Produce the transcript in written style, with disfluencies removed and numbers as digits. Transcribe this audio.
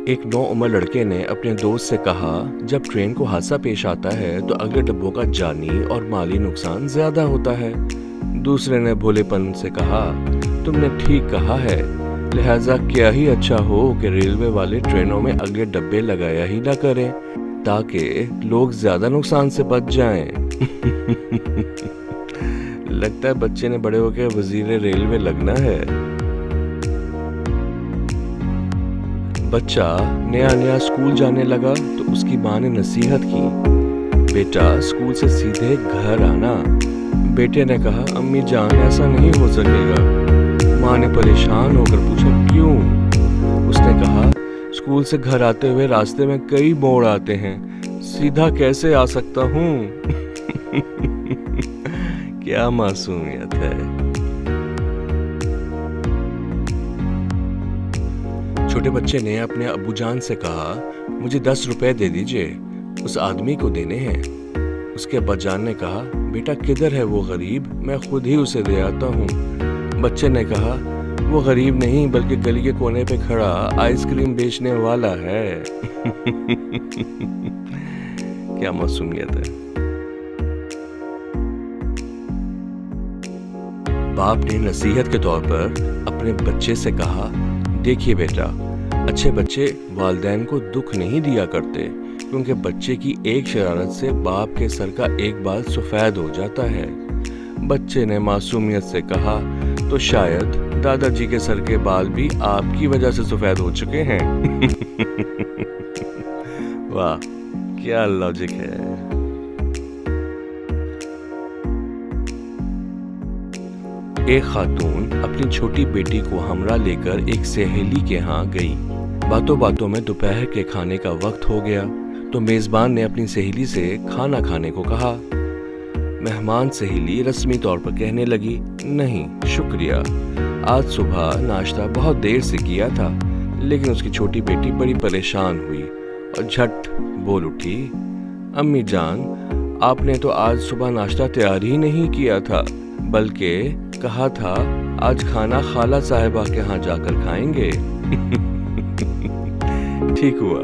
ایک نو عمر لڑکے نے اپنے دوست سے کہا، جب ٹرین کو حادثہ پیش آتا ہے تو اگلے ڈبوں کا جانی اور مالی نقصان زیادہ ہوتا ہے۔ دوسرے نے بھولے پن سے کہا، تم نے ٹھیک کہا ہے، لہٰذا کیا ہی اچھا ہو کہ ریلوے والے ٹرینوں میں اگلے ڈبے لگایا ہی نہ کریں تاکہ لوگ زیادہ نقصان سے بچ جائیں۔ لگتا ہے بچے نے بڑے ہو کے وزیر ریلوے لگنا ہے۔ بچہ نیا اسکول جانے لگا تو اس کی ماں نے نصیحت کی، بیٹا اسکول سے سیدھے گھر آنا۔ بیٹے نے کہا، امی جان ایسا نہیں ہو سکے گا۔ ماں نے پریشان ہو کر پوچھا، کیوں؟ اس نے کہا، اسکول سے گھر آتے ہوئے راستے میں کئی موڑ آتے ہیں، سیدھا کیسے آ سکتا ہوں؟ کیا معصومیت ہے۔ چھوٹے بچے نے اپنے ابو جان سے کہا، مجھے 10 روپے دے دیجئے، اس آدمی کو دینے ہیں۔ اس کے ابا جان نے کہا، بیٹا کدھر ہے وہ غریب، میں خود ہی اسے دے آتا ہوں۔ بچے نے کہا، وہ غریب نہیں بلکہ گلی کے کونے پہ کھڑا آئس کریم بیچنے والا ہے۔ کیا معصومیت ہے۔ باپ نے نصیحت کے طور پر اپنے بچے سے کہا، دیکھیے بیٹا، اچھے بچے والدین کو دکھ نہیں دیا کرتے، کیونکہ بچے کی ایک شرارت سے باپ کے سر کا ایک بال سفید ہو جاتا ہے۔ بچے نے معصومیت سے کہا، تو شاید دادا جی کے سر کے بال بھی آپ کی وجہ سے سفید ہو چکے ہیں۔ واہ، کیا لاجک ہے۔ ایک خاتون اپنی چھوٹی بیٹی کو ہمراہ لے کر ایک سہیلی کے ہاں گئی۔ باتوں باتوں میں دوپہر کے کھانے کا وقت ہو گیا تو میزبان نے اپنی سہیلی سے کھانا کھانے کو کہا۔ مہمان سہیلی رسمی طور پر کہنے لگی، نہیں شکریہ، آج صبح ناشتہ بہت دیر سے کیا تھا۔ لیکن اس کی چھوٹی بیٹی بڑی پریشان ہوئی اور جھٹ بول اٹھی، امی جان، آپ نے تو آج صبح ناشتہ تیار ہی نہیں کیا تھا، بلکہ کہا تھا آج کھانا خالہ صاحبہ کے ہاں جا کر کھائیں گے۔ ٹھیک ہوا۔